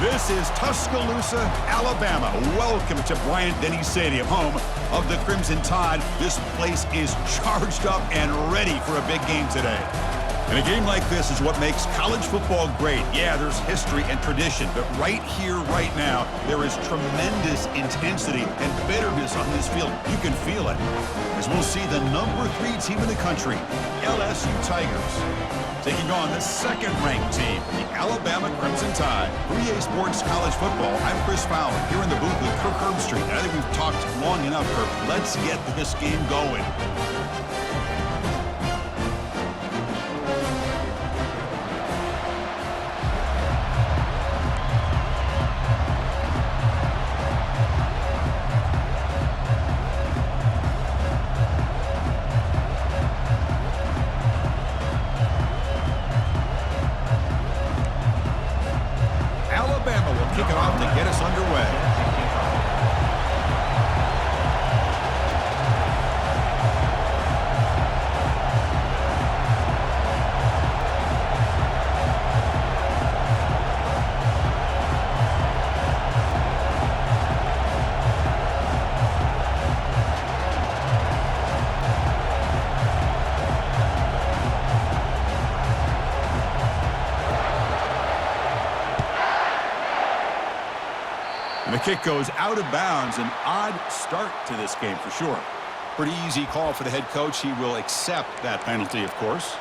This is Tuscaloosa, Alabama. Welcome to Bryant-Denny Stadium, home of the Crimson Tide. This place is charged up and ready for a big game today. And a game like this is what makes college football great. Yeah, there's history and tradition, but right here, right now, there is tremendous intensity and bitterness on this field. You can feel it. As we'll see the number 3 team in the country, LSU Tigers, taking on the second-ranked team, the Alabama Crimson Tide. For EA Sports College Football, I'm Chris Fowler, here in the booth with Kirk Herbstreit. And I think we've talked long enough, Kirk. Let's get this game going. Kick it off to get us underway. And the kick goes out of bounds. An odd start to this game for sure. Pretty easy call for the head coach. He will accept that penalty, of course.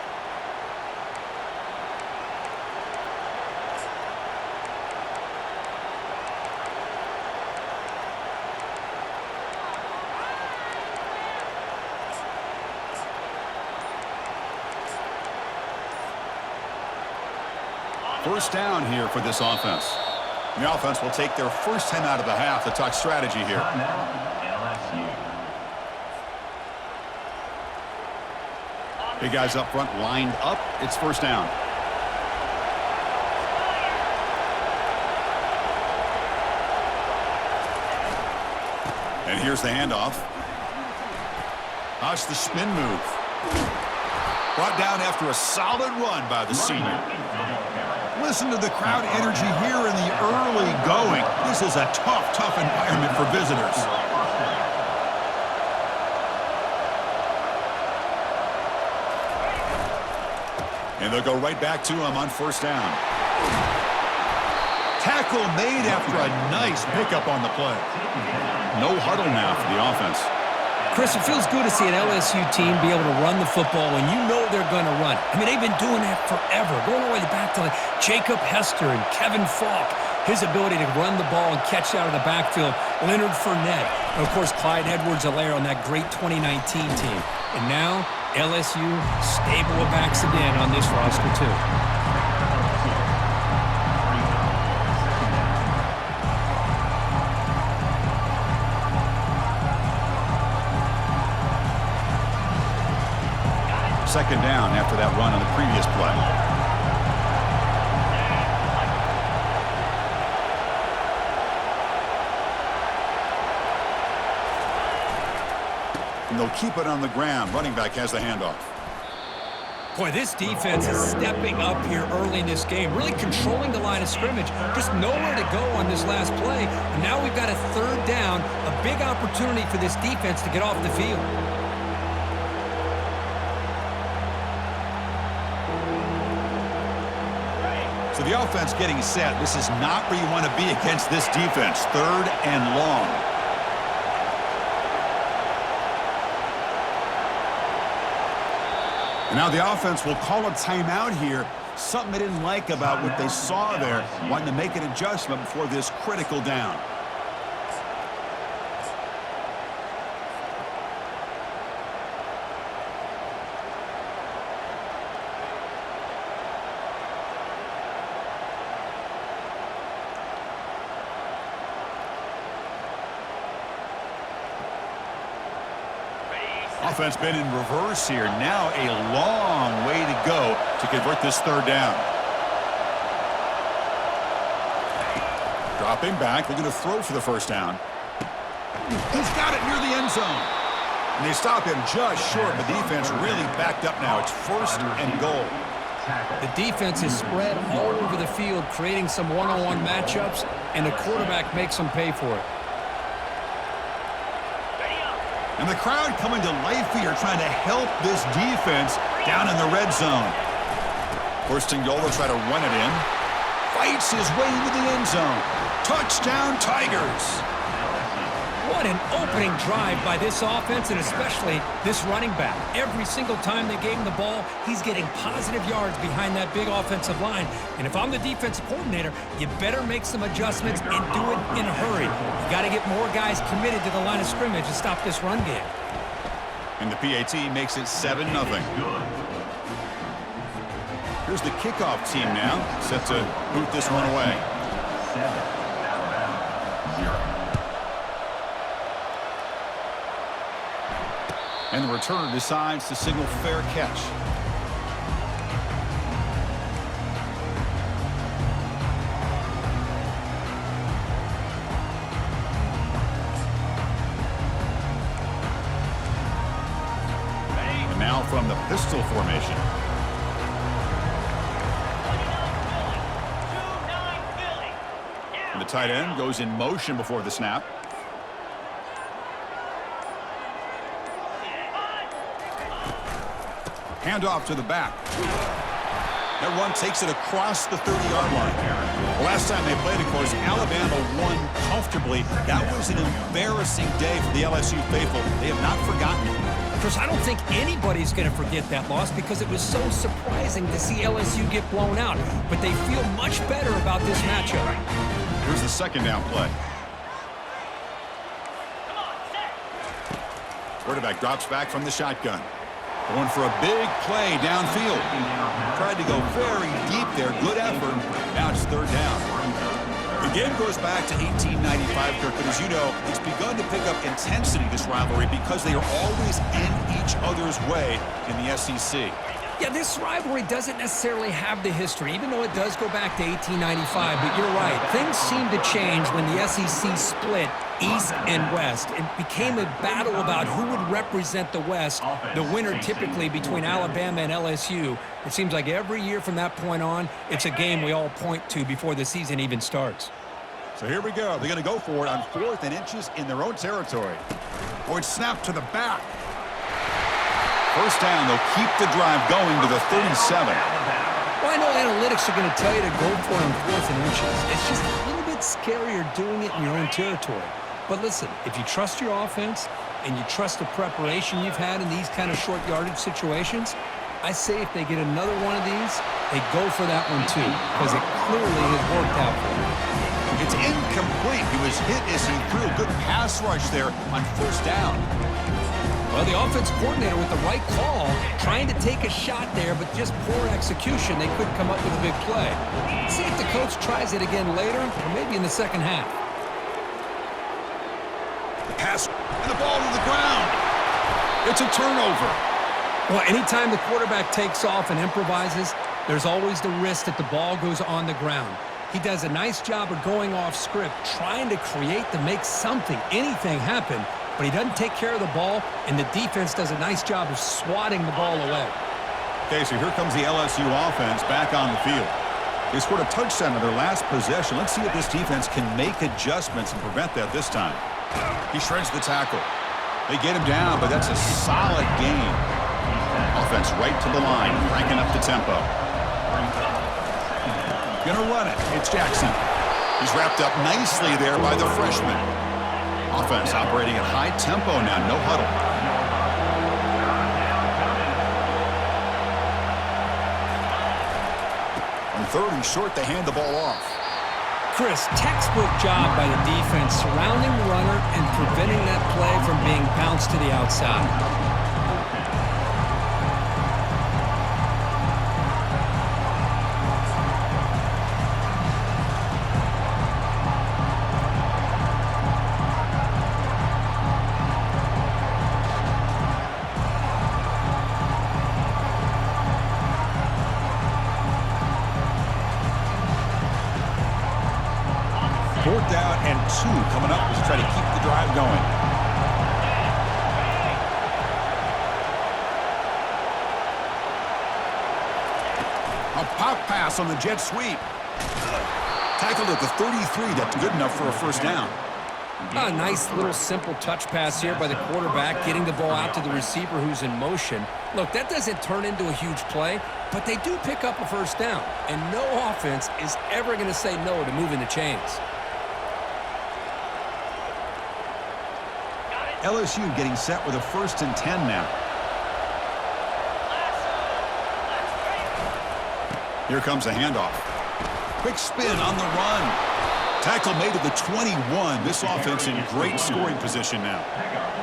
First down here for this offense. The offense will take their first time out of the half to talk strategy here. Big guys up front lined up. It's first down. And here's the handoff. Watch the spin move. Brought down after a solid run by the senior. Listen to the crowd energy here in the early going. This is a tough environment for visitors. And they'll go right back to him on first down. Tackle made after a nice pickup on the play. No huddle now for the offense. Chris, it feels good to see an LSU team be able to run the football when you know they're going to run. I mean, they've been doing that forever, going all the way back to like Jacob Hester and Kevin Falk. His ability to run the ball and catch out of the backfield, Leonard Fournette, and, of course, Clyde Edwards-Helaire on that great 2019 team. And now, LSU stable of backs again on this roster, too. Second down after that run on the previous play. And they'll keep it on the ground. Running back has the handoff. Boy, this defense is stepping up here early in this game, really controlling the line of scrimmage. Just nowhere to go on this last play. And now we've got a third down, a big opportunity for this defense to get off the field. So the offense getting set. This is not where you want to be against this defense. Third and long. And now the offense will call a timeout here. Something they didn't like about what they saw there. Wanting to make an adjustment before this critical down. Offense been in reverse here. Now a long way to go to convert this third down. Dropping back, looking to throw for the first down. He's got it near the end zone. And they stop him just short. The defense really backed up now. It's first and goal. The defense is spread all over the field, creating some one-on-one matchups, and the quarterback makes them pay for it. And the crowd coming to life here, trying to help this defense down in the red zone. First and goal, they'll try to run it in. Fights his way into the end zone. Touchdown, Tigers. What an opening drive by this offense, and especially this running back. Every single time they gave him the ball, he's getting positive yards behind that big offensive line. And if I'm the defensive coordinator, you better make some adjustments and do it in a hurry. You got to get more guys committed to the line of scrimmage to stop this run game. And the PAT makes it 7-0. Here's the kickoff team now, set to boot this one away. 7. And the returner decides to signal fair catch. And now from the pistol formation. And the tight end goes in motion before the snap. Handoff to the back. That run takes it across the 30-yard line. The last time they played, of course, Alabama won comfortably. That was an embarrassing day for the LSU faithful. They have not forgotten it. Chris, I don't think anybody's going to forget that loss because it was so surprising to see LSU get blown out. But they feel much better about this matchup. Here's the second down play. Quarterback drops back from the shotgun. Going for a big play downfield. Tried to go very deep there. Good effort. Now it's third down. The game goes back to 1895, Kirk, but as you know, it's begun to pick up intensity, this rivalry, because they are always in each other's way in the SEC. Yeah, this rivalry doesn't necessarily have the history, even though it does go back to 1895. But you're right. Things seem to change when the SEC split East and West. It became a battle about who would represent the West, the winner typically between Alabama and LSU. It seems like every year from that point on, it's a game we all point to before the season even starts. So here we go. They're going to go for it on 4th and inches in their own territory. Or it's snapped to the back. First down, they'll keep the drive going to the 37. Well, I know analytics are going to tell you to go for it on 4th and inches. It's just a little bit scarier doing it in your own territory. But listen, if you trust your offense and you trust the preparation you've had in these kind of short yardage situations, I say if they get another one of these, they go for that one too, because it clearly has worked out for them. It's incomplete. He was hit as he threw a good pass rush there on first down. Well, the offense coordinator with the right call, trying to take a shot there, but just poor execution. They couldn't come up with a big play. Let's see if the coach tries it again later, or maybe in the second half. The pass and the ball to the ground. It's a turnover. Well, anytime the quarterback takes off and improvises, there's always the risk that the ball goes on the ground. He does a nice job of going off script, trying to create to make something, anything happen, but he doesn't take care of the ball, and the defense does a nice job of swatting the ball away. Okay, so here comes the LSU offense back on the field. They scored a touchdown on their last possession. Let's see if this defense can make adjustments and prevent that this time. He shreds the tackle. They get him down, but that's a solid gain. Offense right to the line, cranking up the tempo. Gonna run it. It's Jackson. He's wrapped up nicely there by the freshman. Offense operating at high tempo now, no huddle. On 3rd and short, they hand the ball off. Chris, textbook job by the defense surrounding the runner and preventing that play from being bounced to the outside. 4th down and 2 coming up as they try to keep the drive going. pass on the jet sweep. Tackled at the 33. That's good enough for a first down. A nice little simple touch pass here by the quarterback, getting the ball out to the receiver who's in motion. Look, that doesn't turn into a huge play, but they do pick up a first down, and no offense is ever going to say no to moving the chains. LSU getting set with a 1st and 10 now. Here comes a handoff. Quick spin on the run. Tackle made at the 21. This offense in great scoring position now.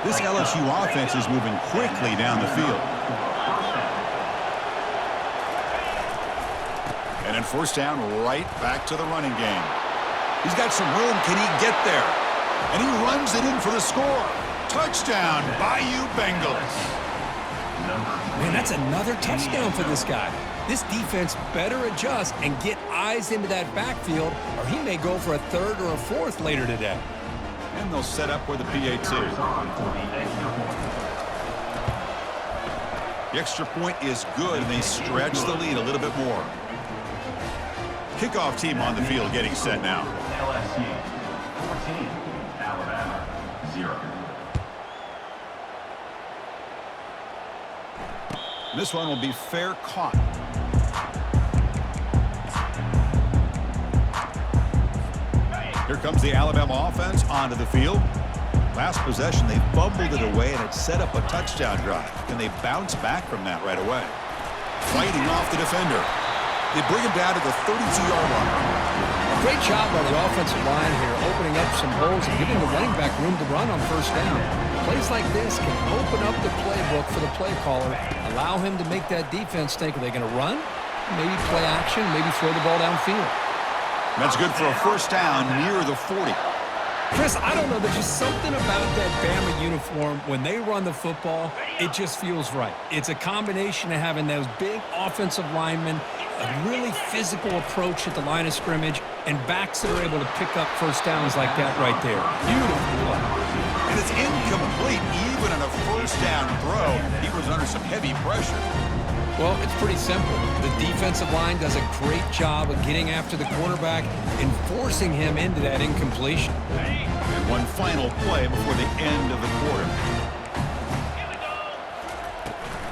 This LSU offense is moving quickly down the field. And then first down, right back to the running game. He's got some room. Can he get there? And he runs it in for the score. Touchdown, Bayou Bengals. Man, that's another touchdown for this guy. This defense better adjust and get eyes into that backfield, or he may go for a 3rd or a 4th later today. And they'll set up with a PAT. The extra point is good, and they stretch the lead a little bit more. Kickoff team on the field getting set now. LSU 14, Alabama 0. This one will be fair caught. Here comes the Alabama offense onto the field. Last possession, they fumbled it away, and it set up a touchdown drive. Can they bounce back from that right away? Fighting off the defender. They bring him down to the 32-yard line. Great job by the offensive line here, opening up some holes and giving the running back room to run on first down. Plays like this can open up the playbook for the play caller, allow him to make that defense think, are they going to run? Maybe play action, maybe throw the ball downfield. That's good for a first down near the 40. Chris, I don't know. There's just something about that Bama uniform. When they run the football, it just feels right. It's a combination of having those big offensive linemen, a really physical approach at the line of scrimmage, and backs that are able to pick up first downs like that right there. Beautiful play. And it's incomplete. Even on a first down throw, he was under some heavy pressure. Well, it's pretty simple. The defensive line does a great job of getting after the quarterback and forcing him into that incompletion. And one final play before the end of the quarter.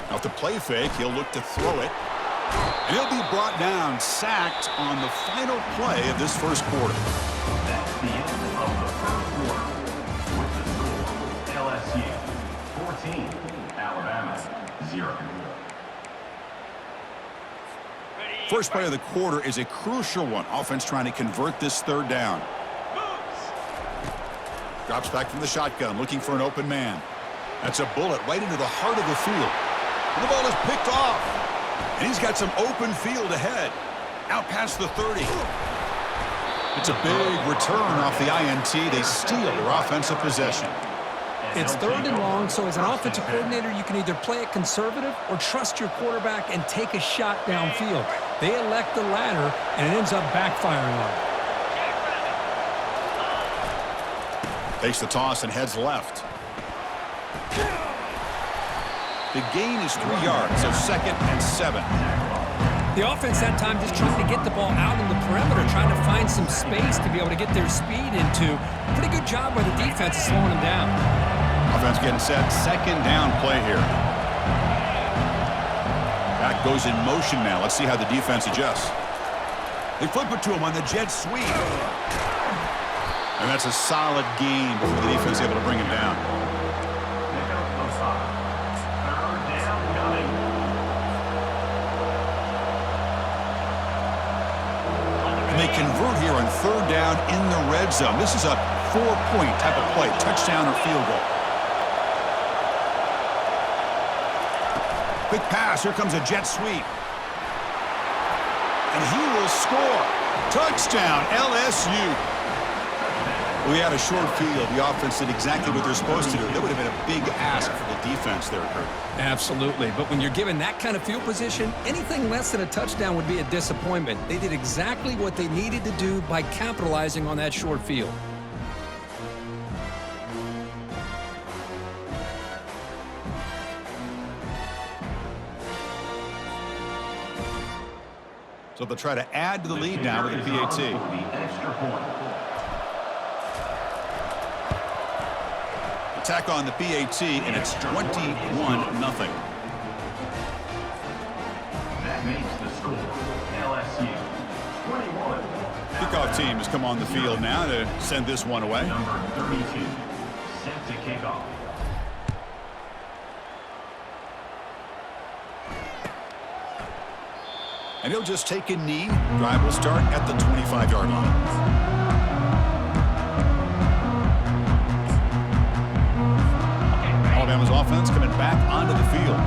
Now, to play fake, he'll look to throw it. And he'll be brought down, sacked on the final play of this first quarter. That's the end of the first quarter. With the score, LSU 14, Alabama 0. First play of the quarter is a crucial one. Offense trying to convert this 3rd down. Drops back from the shotgun, looking for an open man. That's a bullet right into the heart of the field. And the ball is picked off. And he's got some open field ahead. Out past the 30. It's a big return off the INT. They steal their offensive possession. It's 3rd and long, so as an offensive coordinator, you can either play it conservative or trust your quarterback and take a shot downfield. They elect the latter, and it ends up backfiring on them. Takes the toss and heads left. The gain is 3 yards, so 2nd and 7. The offense that time just trying to get the ball out in the perimeter, trying to find some space to be able to get their speed into. Pretty good job by the defense of slowing them down. Offense getting set. 2nd down play here. Back goes in motion now. Let's see how the defense adjusts. They flip it to him on the jet sweep. And that's a solid gain before the defense is able to bring him down. And they convert here on 3rd down in the red zone. This is a 4-point type of play, touchdown or field goal. Quick pass, here comes a jet sweep. And he will score. Touchdown, LSU. We had a short field. The offense did exactly what they're supposed to do. That would have been a big ask for the defense there, Kurt. Absolutely. But when you're given that kind of field position, anything less than a touchdown would be a disappointment. They did exactly what they needed to do by capitalizing on that short field. So they'll try to add to the lead now with the PAT. The extra point. Attack on the PAT, and it's 21-0. That makes the score LSU 21. Kickoff team has come on the field now to send this one away. Number 32, set to kick off. And he'll just take a knee. Drive will start at the 25-yard line. Alabama's offense coming back onto the field.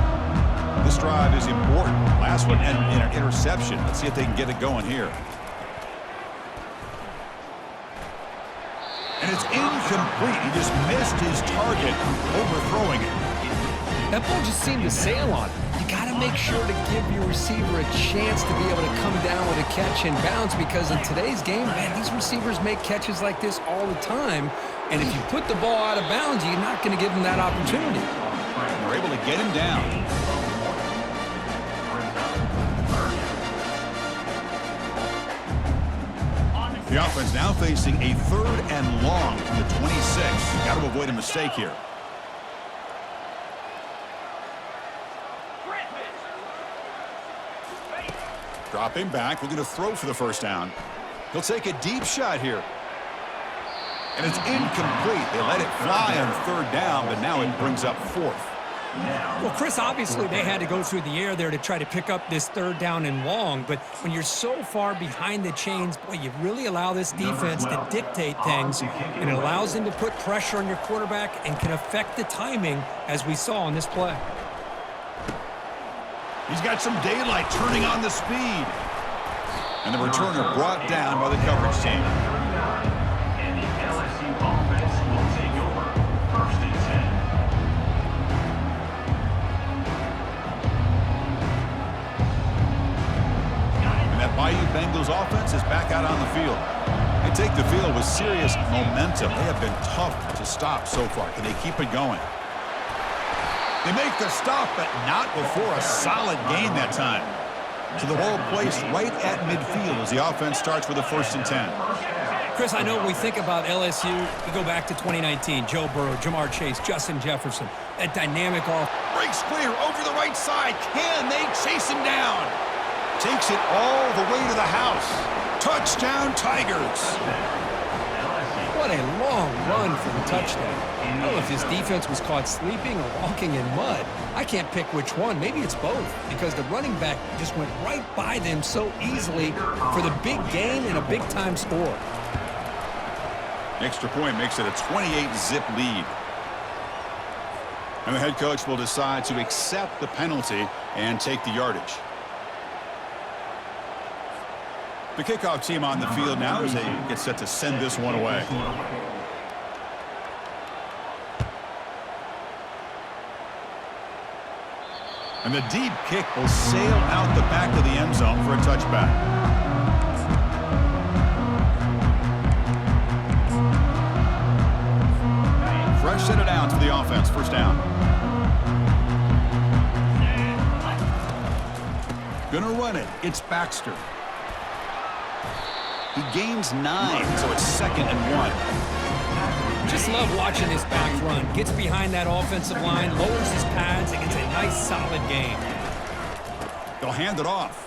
This drive is important. Last one ended in an interception. Let's see if they can get it going here. And it's incomplete. He just missed his target, overthrowing it. That ball just seemed to sail on. You got to make sure to give your receiver a chance to be able to come down with a catch and bounce, because in today's game, man, these receivers make catches like this all the time. And if you put the ball out of bounds, you're not going to give them that opportunity. They're able to get him down. The offense now facing a 3rd and long from the 26. Got to avoid a mistake here. Dropping back, looking to throw for the first down. He'll take a deep shot here. And it's incomplete. They let it fly on 3rd down, but now it brings up 4th. Well, Chris, obviously they had to go through the air there to try to pick up this 3rd down and long, but when you're so far behind the chains, boy, you really allow this defense to dictate things, and it allows them to put pressure on your quarterback and can affect the timing, as we saw on this play. He's got some daylight, turning on the speed. And the returner brought down by the coverage team. And the LSU offense will take over 1st and 10. And that Bayou Bengals offense is back out on the field. They take the field with serious momentum. They have been tough to stop so far. Can they keep it going? They make the stop, but not before a solid gain that time. So the ball placed right at midfield as the offense starts with a 1st and 10. Chris, I know when we think about LSU, we go back to 2019. Joe Burrow, Jamar Chase, Justin Jefferson. That dynamic off. Breaks clear over the right side. Can they chase him down? Takes it all the way to the house. Touchdown, Tigers. What a long run for the touchdown. I don't know if his defense was caught sleeping or walking in mud. I can't pick which one. Maybe it's both, because the running back just went right by them so easily for the big gain and a big-time score. Extra point makes it a 28-zip lead. And the head coach will decide to accept the penalty and take the yardage. The kickoff team on the field now as they get set to send this one away. And the deep kick will sail out the back of the end zone for a touchback. Fresh set it down to the offense. 1st down. Gonna run it. It's Baxter. He gains 9, so it's 2nd and 1. Just love watching this back run. Gets behind that offensive line, lowers his pads, and gets a nice, solid gain. They'll hand it off.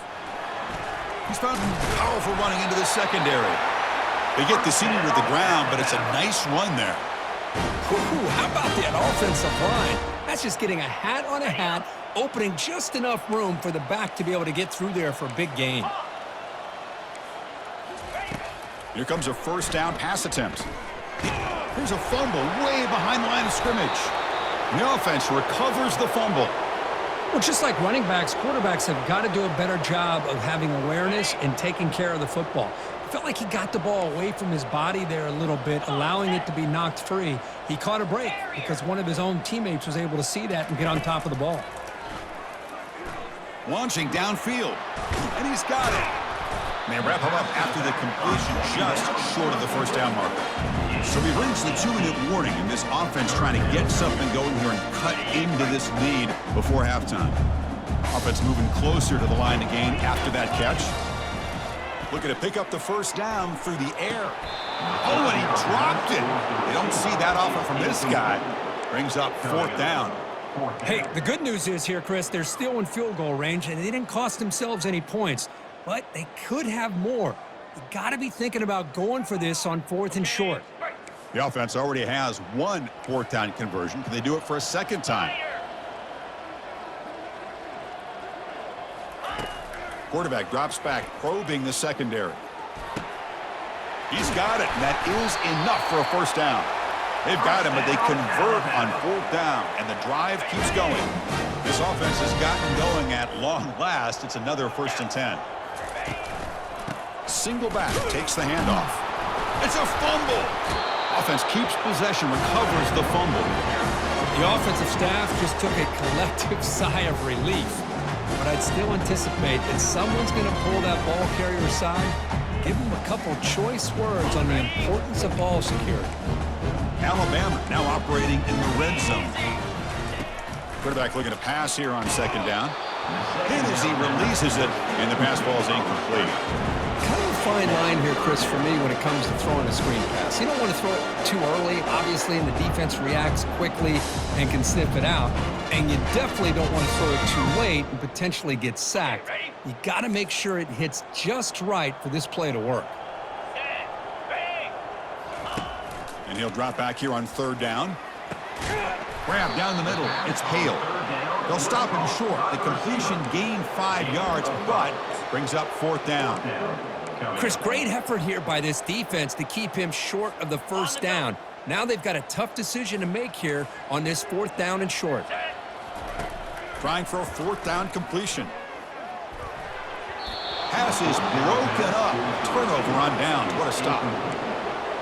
He's found powerful running into the secondary. They get the senior to the ground, but it's a nice run there. Whew, how about that offensive line? That's just getting a hat on a hat, opening just enough room for the back to be able to get through there for a big gain. Here comes a 1st down pass attempt. Here's a fumble way behind the line of scrimmage. And the offense recovers the fumble. Well, just like running backs, quarterbacks have got to do a better job of having awareness and taking care of the football. I felt like he got the ball away from his body there a little bit, allowing it to be knocked free. He caught a break because one of his own teammates was able to see that and get on top of the ball. Launching downfield. And he's got it. And they wrap him up after the completion just short of the 1st down marker. So we've reached the 2-minute warning, and this offense trying to get something going here and cut into this lead before halftime. Offense moving closer to the line to gain after that catch. Looking to pick up the first down through the air. Oh, and he dropped it. You don't see that often from this guy. Brings up fourth down. Hey, the good news is here, Chris, they're still in field goal range, and they didn't cost themselves any points. But they could have more. You got to be thinking about going for this on 4th and short. The offense already has one fourth down conversion. Can they do it for a second time? Quarterback drops back, probing the secondary. He's got it, and that is enough for a first down. They've got him, but they convert on 4th down, and the drive keeps going. This offense has gotten going at long last. It's another 1st and 10. Single back, takes the handoff. It's a fumble. Offense keeps possession, recovers the fumble. The offensive staff just took a collective sigh of relief. But I'd still anticipate that someone's going to pull that ball carrier aside, give him a couple choice words on the importance of ball security. Alabama now operating in the red zone. Quarterback looking to pass here on 2nd down. Hit as he releases it, and the pass ball is incomplete. Kind of a fine line here, Chris, for me when it comes to throwing a screen pass. You don't want to throw it too early, obviously, and the defense reacts quickly and can sniff it out. And you definitely don't want to throw it too late and potentially get sacked. You got to make sure it hits just right for this play to work. And he'll drop back here on 3rd down. Grab down the middle. It's Hale. They'll stop him short. The completion gained 5 yards, but brings up 4th down. Chris, great effort here by this defense to keep him short of the first down. Now they've got a tough decision to make here on this 4th down and short. Trying for a 4th down completion. Pass is broken up. Turnover on downs. What a stop.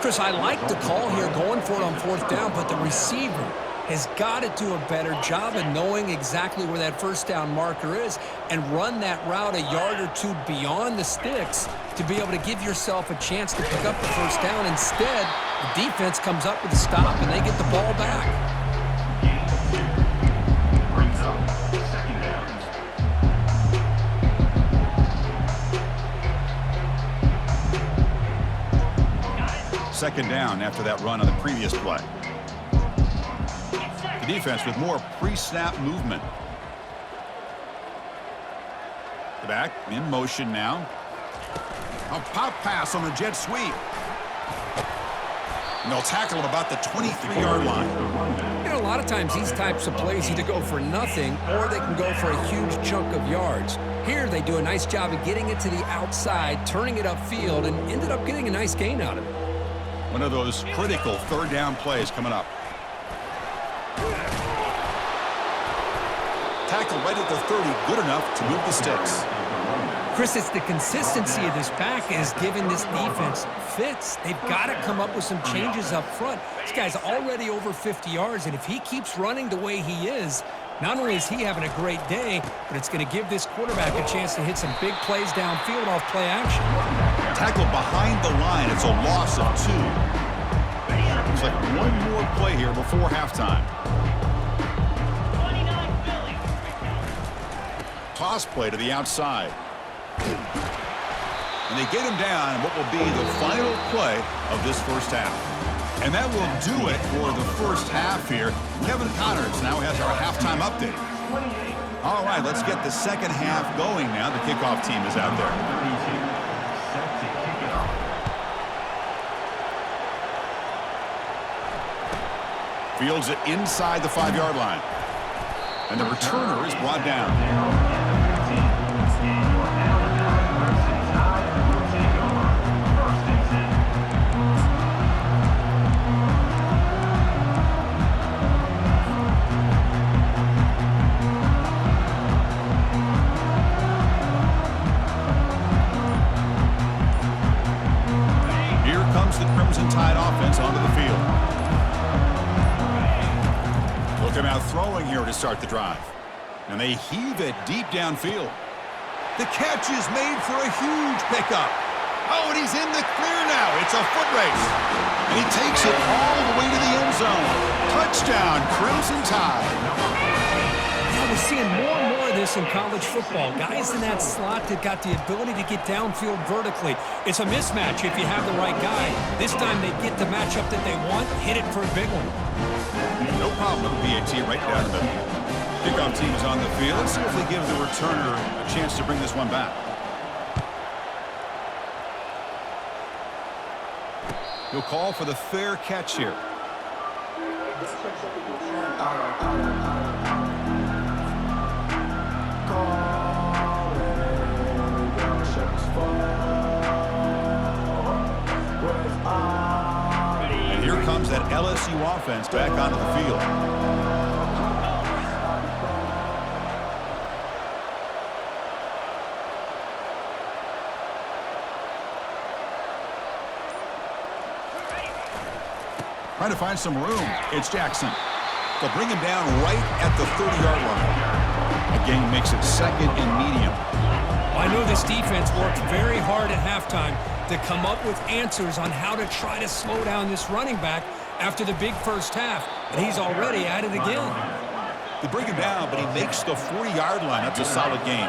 Chris, I like the call here going for it on 4th down, but the receiver has got to do a better job of knowing exactly where that first down marker is and run that route a yard or two beyond the sticks to be able to give yourself a chance to pick up the first down. Instead, the defense comes up with a stop and they get the ball back. Second down after that run on the previous play. The defense with more pre-snap movement. The back in motion now. A pop pass on a jet sweep. And they'll tackle him about the 23-yard line. You know, a lot of times these types of plays either go for nothing or they can go for a huge chunk of yards. Here they do a nice job of getting it to the outside, turning it upfield, and ended up getting a nice gain out of it. One of those critical 3rd down plays coming up. Tackle right at the 30, good enough to move the sticks. Chris, it's the consistency of this pack is giving this defense fits. They've got to come up with some changes up front. This guy's already over 50 yards, and if he keeps running the way he is, not only is he having a great day, but it's going to give this quarterback a chance to hit some big plays downfield off play action. Tackle behind the line. It's a loss of 2. Looks like one more play here before halftime. Toss play to the outside. And they get him down in what will be the final play of this first half. And that will do it for the first half here. Kevin Connors now has our halftime update. All right, let's get the second half going now. The kickoff team is out there. Fields it inside the 5-yard line. And the returner is brought down. The Crimson Tide offense onto the field. Look at out throwing here to start the drive. And they heave it deep downfield. The catch is made for a huge pickup. Oh, and he's in the clear now. It's a foot race. And he takes it all the way to the end zone. Touchdown, Crimson Tide. Yeah, we're seeing more and more of of this in college football. Guys in that slot that got the ability to get downfield vertically. It's a mismatch if you have the right guy. This time they get the matchup that they want, hit it for a big one. No problem with the PAT right down the middle. Kickoff team is on the field. Let's see if they give the returner a chance to bring this one back. He'll call for the fair catch here. And here comes that LSU offense back onto the field. Trying to find some room. It's Jackson. They'll bring him down right at the 30-yard line. Again, makes it second and medium. I know this defense worked very hard at halftime to come up with answers on how to try to slow down this running back after the big first half, and he's already at it again. They bring him down, but he makes the 40-yard line. That's a solid game.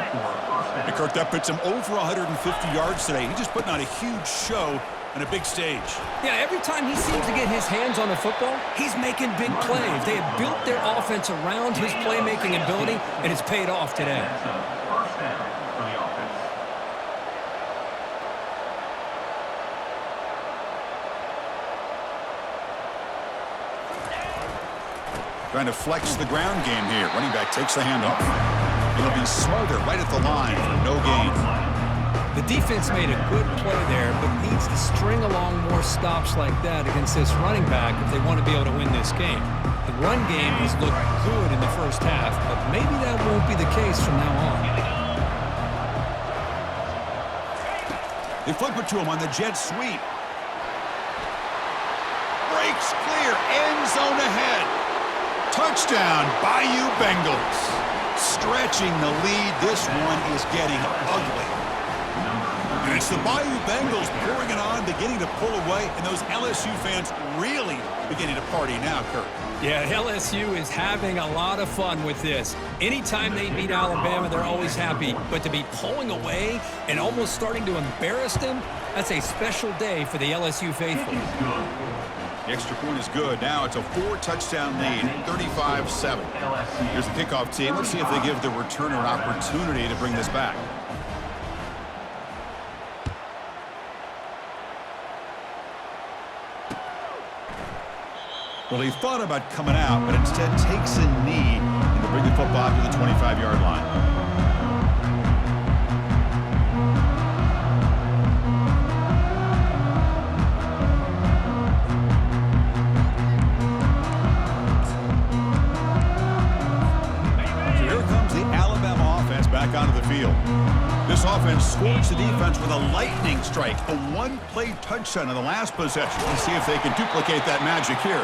And Kirk, that puts him over 150 yards today. He's just putting on a huge show on a big stage. Yeah, every time he seems to get his hands on the football, he's making big plays. They have built their offense around his playmaking ability, and it's paid off today. First down for the offense. Trying to flex the ground game here. Running back takes the handoff. It'll be Smother right at the line for no gain. The defense made a good play there, but needs to string along more stops like that against this running back if they want to be able to win this game. The run game has looked good in the first half, but maybe that won't be the case from now on. They flip it to him on the jet sweep. Breaks clear. End zone ahead. Touchdown, Bayou Bengals. Stretching the lead. This one is getting ugly. And it's the Bayou Bengals pouring it on, beginning to pull away, and those LSU fans really beginning to party now, Kirk. Yeah, LSU is having a lot of fun with this. Anytime they beat Alabama, they're always happy. But to be pulling away and almost starting to embarrass them, that's a special day for the LSU faithful. The extra point is good. Now it's a 4-touchdown lead, 35-7. Here's the kickoff team. Let's see if they give the returner an opportunity to bring this back. Well, he thought about coming out, but instead takes a knee and to bring the football to the 25-yard line. Back onto the field. This offense scores the defense with a lightning strike, a one-play touchdown in the last possession. Let's see if they can duplicate that magic here.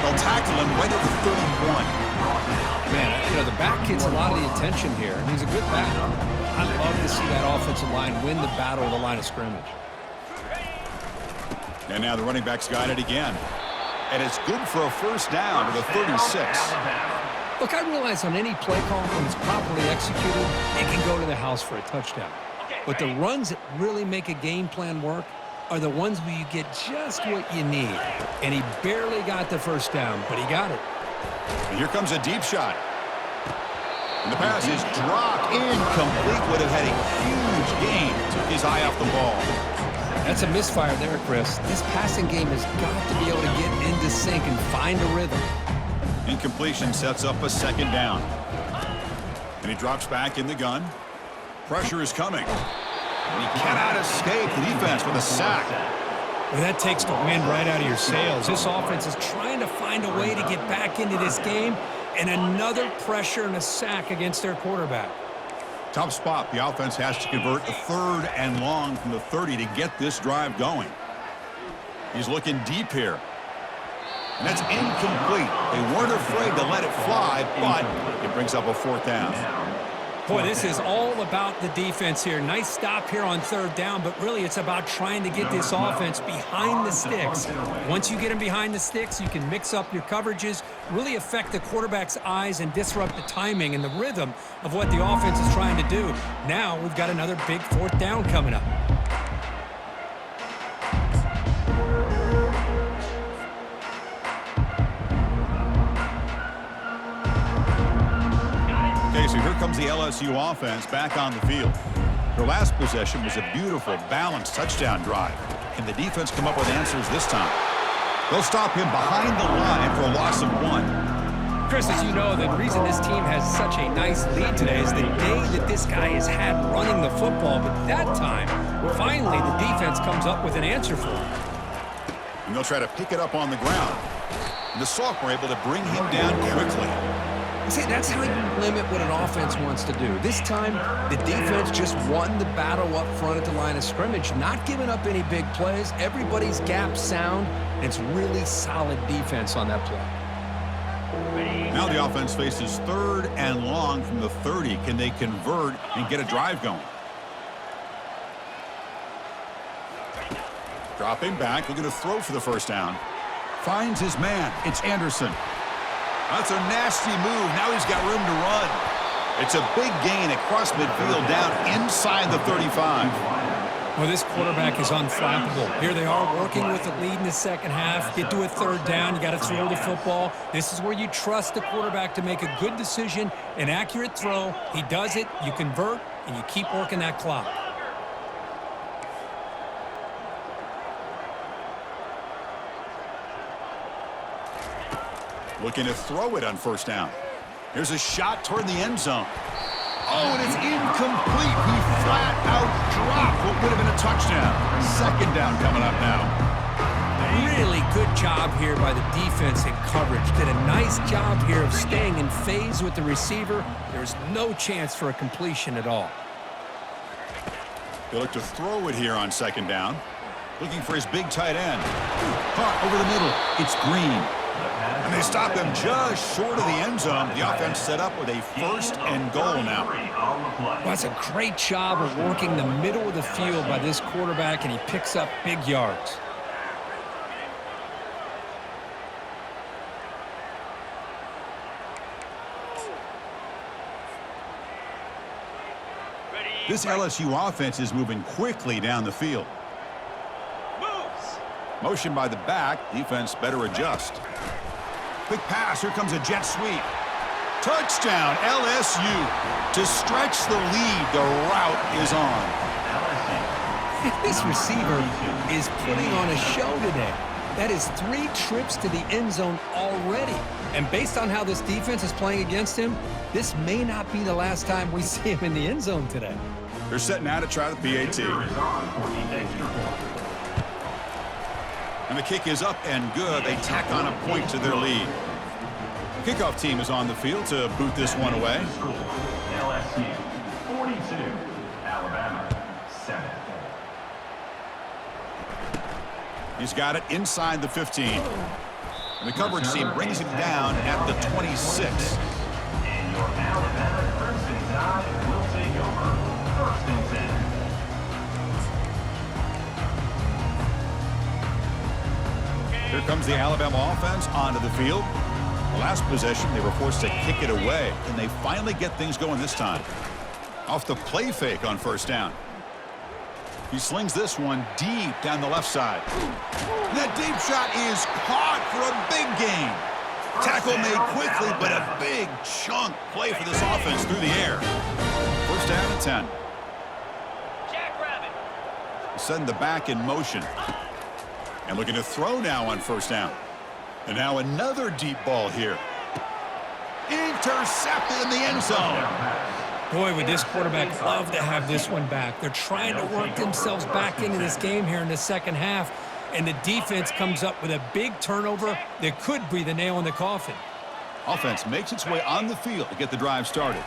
They'll tackle him right at the 31. Man, you know, the back gets a lot of the attention here, and he's a good back. I love to see that offensive line win the battle of the line of scrimmage. And now the running back's got it again. And it's good for a first down to the 36. Look, I realize on any play call, when it's properly executed, it can go to the house for a touchdown. But the runs that really make a game plan work are the ones where you get just what you need. And he barely got the first down, but he got it. And here comes a deep shot. And the pass is dropped incomplete. Would have had a huge gain. Took his eye off the ball. That's a misfire there, Chris. This passing game has got to be able to get into sync and find a rhythm. Incompletion sets up a second down. And he drops back in the gun. Pressure is coming. And he cannot escape the defense with a sack. Well, that takes the wind right out of your sails. This offense is trying to find a way to get back into this game, and another pressure and a sack against their quarterback. Tough spot. The offense has to convert a 3rd and long from the 30 to get this drive going. He's looking deep here. And that's incomplete. They weren't afraid to let it fly, but it brings up a 4th down. Boy, this is all about the defense here. Nice stop here on third down, but really it's about trying to get this offense behind the sticks. Once you get them behind the sticks, you can mix up your coverages, really affect the quarterback's eyes and disrupt the timing and the rhythm of what the offense is trying to do. Now we've got another big fourth down coming up. So here comes the LSU offense back on the field. Their last possession was a beautiful, balanced touchdown drive. Can the defense come up with answers this time? They'll stop him behind the line for a loss of 1. Chris, as you know, the reason this team has such a nice lead today is the day that this guy has had running the football. But that time, finally, the defense comes up with an answer for him. And they'll try to pick it up on the ground. And the Sock were able to bring him down quickly. See, that's how you limit what an offense wants to do. This time, the defense just won the battle up front at the line of scrimmage, not giving up any big plays. Everybody's gap sound, and it's really solid defense on that play. Now the offense faces 3rd and long from the 30. Can they convert and get a drive going? Dropping back, looking to throw for the first down. Finds his man. It's Anderson. That's a nasty move. Now he's got room to run. It's a big gain across midfield down inside the 35. Well, this quarterback is unflappable. Here they are working with the lead in the second half. Get to a 3rd down. You got to throw the football. This is where you trust the quarterback to make a good decision, an accurate throw. He does it. You convert, and you keep working that clock. Looking to throw it on first down. Here's a shot toward the end zone. Oh, and it's incomplete. He flat out dropped what would have been a touchdown. 2nd down coming up now. Really good job here by the defense in coverage. Did a nice job here of staying in phase with the receiver. There's no chance for a completion at all. They look to throw it here on 2nd down. Looking for his big tight end. Caught over the middle. It's Green. And they stop him just short of the end zone. The offense set up with a 1st and goal now. Well, that's a great job of working the middle of the field by this quarterback, and he picks up big yards. This LSU offense is moving quickly down the field. Motion by the back. Defense better adjust. Quick pass. Here comes a jet sweep. Touchdown, LSU. To stretch the lead, the route is on. This receiver is putting on a show today. That is 3 trips to the end zone already. And based on how this defense is playing against him, this may not be the last time we see him in the end zone today. They're setting out to try the PAT. And the kick is up and good. They tack on a point to their lead. The kickoff team is on the field to boot this one away. LSU 42, Alabama 7. He's got it inside the 15. And the coverage team brings him down at the 26. And your Alabama Crimson Tide will take over 1st and 10. Here comes the Alabama offense onto the field. The last possession, they were forced to kick it away. Can they finally get things going this time? Off the play fake on 1st down. He slings this one deep down the left side. That deep shot is caught for a big gain. Tackle made quickly, but a big chunk play for this offense through the air. 1st down and 10. Send the back in motion. And looking to throw now on 1st down. And now another deep ball here. Intercepted in the end zone. Boy, would this quarterback love to have this one back. They're trying to work themselves back into this game here in the second half. And the defense comes up with a big turnover that could be the nail in the coffin. Offense makes its way on the field to get the drive started.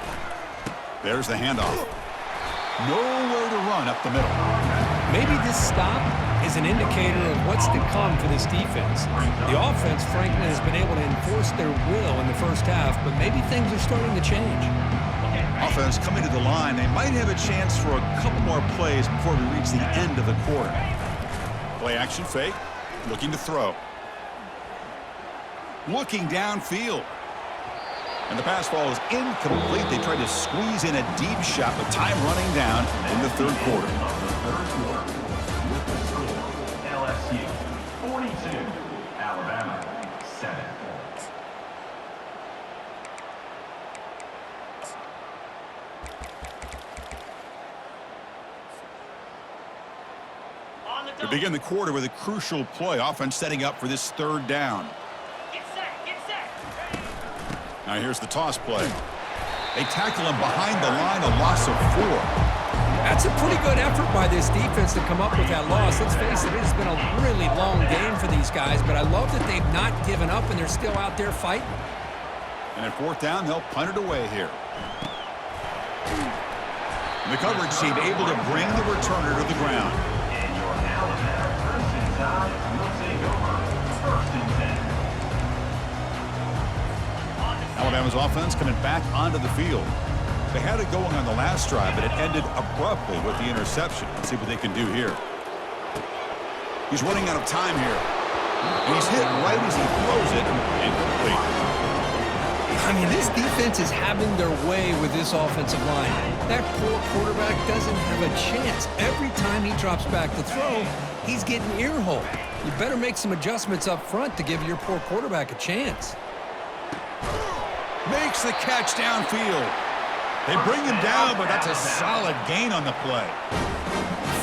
There's the handoff. Nowhere to run up the middle. Maybe this stop is an indicator of what's to come for this defense. The offense, frankly, has been able to enforce their will in the first half, but maybe things are starting to change. Offense coming to the line. They might have a chance for a couple more plays before we reach the end of the quarter. Play action fake. Looking to throw. Looking downfield. And the pass ball is incomplete. They tried to squeeze in a deep shot, but time running down in the third quarter. With the score, LSU 42, Alabama 7. We begin the quarter with a crucial play. Offense setting up for this third down. Get set. Now here's the toss play. They tackle him behind the line, a loss of 4. That's a pretty good effort by this defense to come up with that loss. Let's face it, it's been a really long game for these guys, but I love that they've not given up and they're still out there fighting. And at fourth down, they'll punt it away here. And the coverage team able to bring the returner to the ground. And your Alabama Crimson Tide will take over 1st and 10. Alabama's offense coming back onto the field. They had it going on the last drive, but it ended abruptly with the interception. Let's see what they can do here. He's running out of time here. And he's hit right as he throws it. Incomplete. I mean, this defense is having their way with this offensive line. That poor quarterback doesn't have a chance. Every time he drops back to throw, he's getting earholed. You better make some adjustments up front to give your poor quarterback a chance. Makes the catch downfield. They bring him down, but that's a solid gain on the play.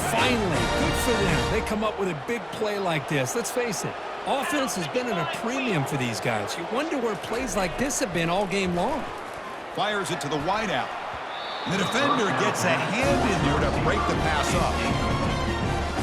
Finally, good for them. They come up with a big play like this. Let's face it, offense has been at a premium for these guys. You wonder where plays like this have been all game long. Fires it to the wideout. And the defender gets a hand in there to break the pass up.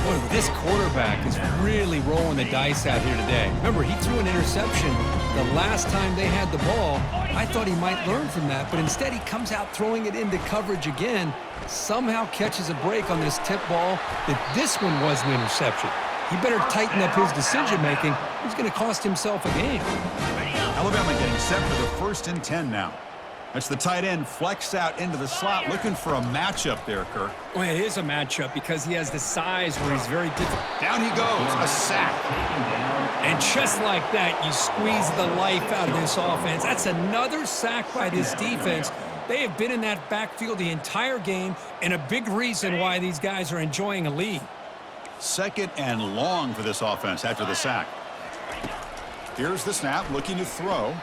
Boy, this quarterback is really rolling the dice out here today. Remember, he threw an interception the last time they had the ball. I thought he might learn from that, but instead he comes out throwing it into coverage again, somehow catches a break on this tip ball that this one was an interception. He better tighten up his decision-making. He's going to cost himself a game. Alabama getting set for the 1st and 10 now. That's the tight end flexed out into the slot, looking for a matchup there, Kirk. Well, it is a matchup because he has the size where he's very difficult. Down he goes, a sack. And just like that, you squeeze the life out of this offense. That's another sack by this defense. They have been in that backfield the entire game, and a big reason why these guys are enjoying a lead. 2nd and long for this offense after the sack. Here's the snap, looking to throw.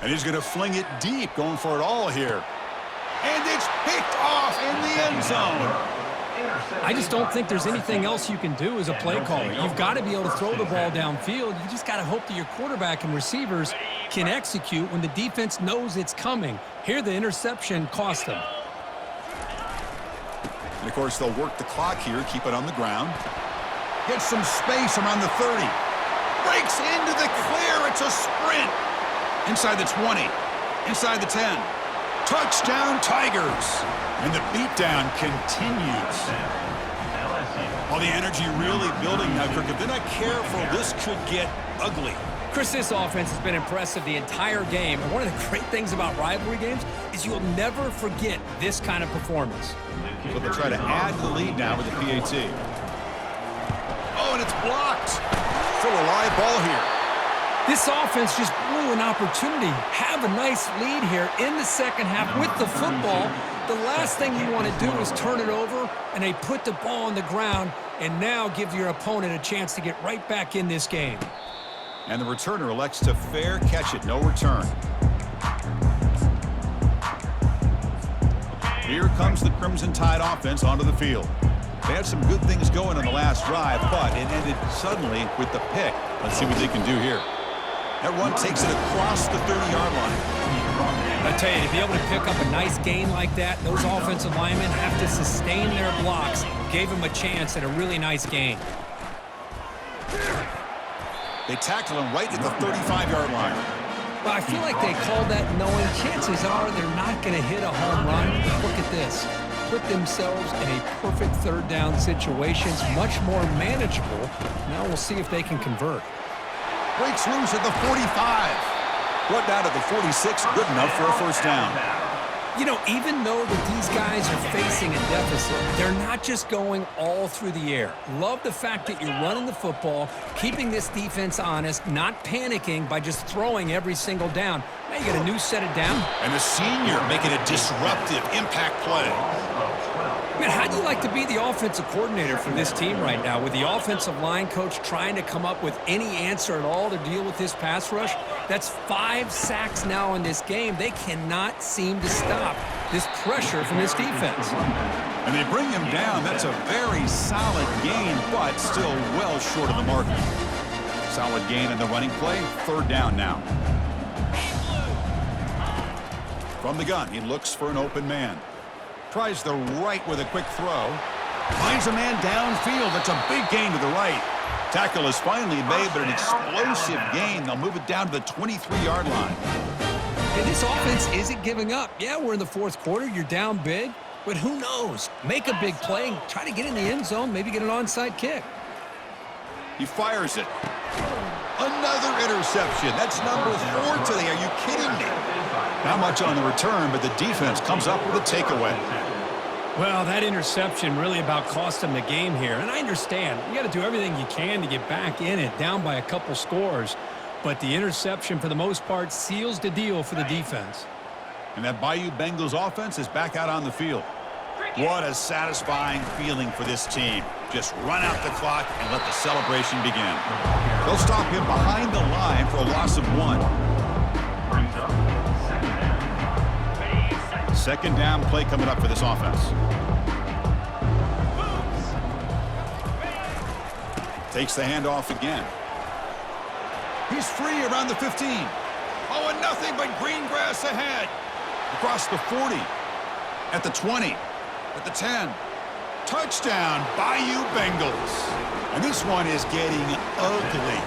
And he's going to fling it deep, going for it all here. And it's picked off in the end zone. I just don't think there's anything else you can do as a play caller. You've got to be able to throw the ball downfield. You just got to hope that your quarterback and receivers can execute when the defense knows it's coming. Here, the interception cost them. And, of course, they'll work the clock here, keep it on the ground. Get some space around the 30. Breaks into the clear. It's a sprint. Inside the 20. Inside the 10. Touchdown, Tigers. And the beatdown continues. Well, the energy really building now, Kirk. If they're not careful, this could get ugly. Chris, this offense has been impressive the entire game. And one of the great things about rivalry games is you'll never forget this kind of performance. So they'll try to add the lead now with the PAT. Oh, and it's blocked. Still a live ball here. This offense just blew an opportunity. Have a nice lead here in the second half with the football. The last thing you want to do is turn it over, and they put the ball on the ground and now give your opponent a chance to get right back in this game. And the returner elects to fair catch it, no return. Here comes the Crimson Tide offense onto the field. They had some good things going on the last drive, but it ended suddenly with the pick. Let's see what they can do here. That run takes it across the 30-yard line. I tell you, to be able to pick up a nice gain like that, those offensive linemen have to sustain their blocks. Gave them a chance at a really nice gain. They tackle him right at the 35-yard line. Well, I feel like they called that knowing chances are they're not going to hit a home run. Look at this. Put themselves in a perfect third down situation. It's much more manageable. Now we'll see if they can convert. Breaks loose at the 45. Brought down to the 46. Good enough for a first down. You know, even though that these guys are facing a deficit, they're not just going all through the air. Love the fact that you're running the football, keeping this defense honest, not panicking by just throwing every single down. Now you got a new set of down. And the senior making a disruptive impact play. Man, how do you like to be the offensive coordinator for this team right now with the offensive line coach trying to come up with any answer at all to deal with this pass rush? That's 5 sacks now in this game. They cannot seem to stop this pressure from this defense. And they bring him down. That's a very solid gain, but still well short of the mark. Solid gain in the running play. 3rd down now. From the gun, he looks for an open man. Tries the right with a quick throw. Finds a man downfield. That's a big gain to the right. Tackle is finally made, but an explosive gain. They'll move it down to the 23-yard line. Hey, this offense isn't giving up. Yeah, we're in the 4th quarter. You're down big. But who knows? Make a big play and try to get in the end zone, maybe get an onside kick. He fires it. Another interception. That's number 4 today. Are you kidding me? Not much on the return, but the defense comes up with a takeaway. Well, that interception really about cost them the game here. And I understand. You got to do everything you can to get back in it, down by a couple scores. But the interception, for the most part, seals the deal for the defense. And that Bayou Bengals offense is back out on the field. What a satisfying feeling for this team. Just run out the clock and let the celebration begin. They'll stop him behind the line for a loss of 1. Brings up 2nd down. 2nd down play coming up for this offense. Takes the handoff again. He's free around the 15. Oh, and nothing but green grass ahead. Across the 40. At the 20. At the 10. Touchdown, Bayou Bengals. And this one is getting ugly.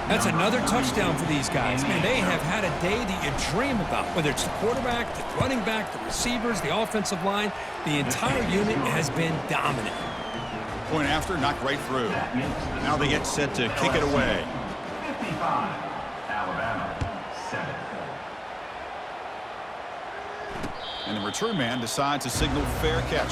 That's another touchdown for these guys. Man, they have had a day that you dream about, whether it's the quarterback, the running back, the receivers, the offensive line. The entire unit has been dominant. Point after, knocked right through. Now they get set to kick it away. 55, Alabama, 7. And the return man decides to signal fair catch.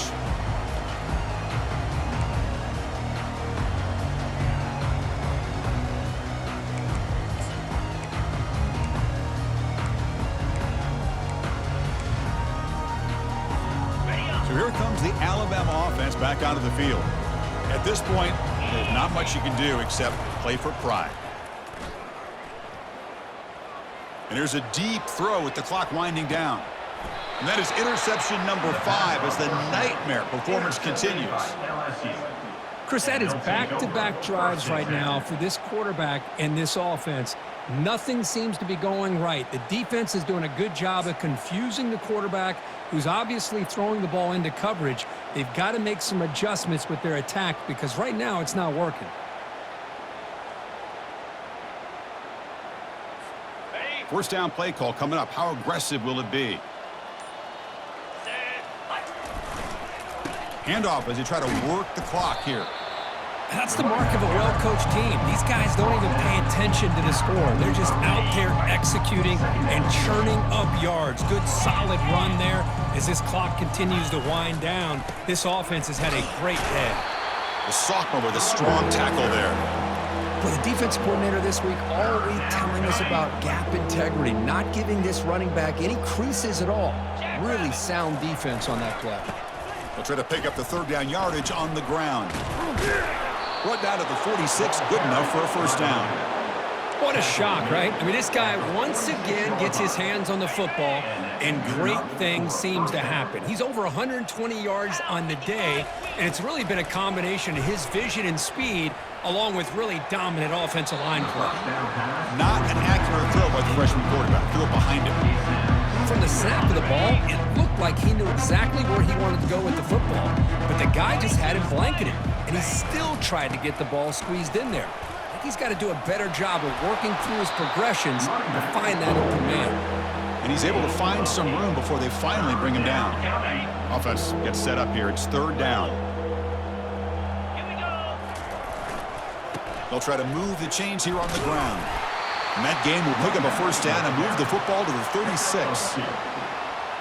So here comes the Alabama offense back onto the field. At this point, there's not much you can do except play for pride. And here's a deep throw with the clock winding down. And that is interception number 5 as the nightmare performance continues. Chris, that is back-to-back drives right now for this quarterback and this offense. Nothing seems to be going right. The defense is doing a good job of confusing the quarterback, who's obviously throwing the ball into coverage. They've got to make some adjustments with their attack because right now it's not working. First down play call coming up. How aggressive will it be? Handoff as they try to work the clock here. That's the mark of a well-coached team. These guys don't even pay attention to the score. They're just out there executing and churning up yards. Good, solid run there as this clock continues to wind down. This offense has had a great day. The sophomore with a strong tackle there. Well, the defense coordinator this week all week telling us about gap integrity, not giving this running back any creases at all. Really sound defense on that play. They'll try to pick up the 3rd down yardage on the ground. Brought down to the 46, good enough for a first down. What a shock, right? I mean, this guy once again gets his hands on the football, and great things seems to happen. He's over 120 yards on the day, and it's really been a combination of his vision and speed, along with really dominant offensive line play. Not an accurate throw by the freshman quarterback. Threw it behind him. From the snap of the ball, it looked like he knew exactly where he wanted to go with the football, but the guy just had him blanketed, and he still tried to get the ball squeezed in there. I think he's got to do a better job of working through his progressions to find that open man. And he's able to find some room before they finally bring him down. Offense gets set up here. It's 3rd down. They'll try to move the chains here on the ground. And that game will pick up a first down and move the football to the 36.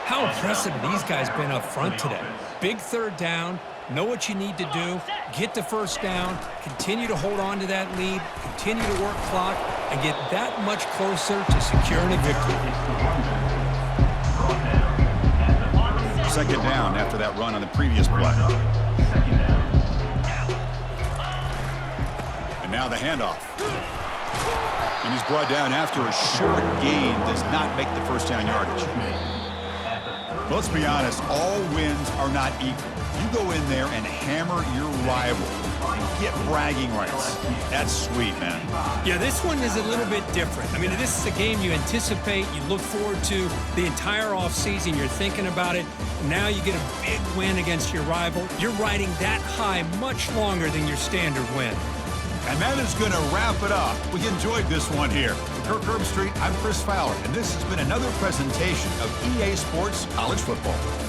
How impressive have these guys been up front today? Big third down, know what you need to do, get the first down, continue to hold on to that lead, continue to work clock, and get that much closer to securing a victory. Second down after that run on the previous play. And now the handoff. And he's brought down after a short gain. Does not make the first down yardage. Let's be honest, all wins are not equal. You go in there and hammer your rival. Get bragging rights. That's sweet, man. Yeah, this one is a little bit different. I mean, this is a game you anticipate, you look forward to the entire offseason. You're thinking about it. Now you get a big win against your rival. You're riding that high much longer than your standard win. And that is going to wrap it up. We enjoyed this one here. For Kirk Herbstreit, I'm Chris Fowler, and this has been another presentation of EA Sports College Football.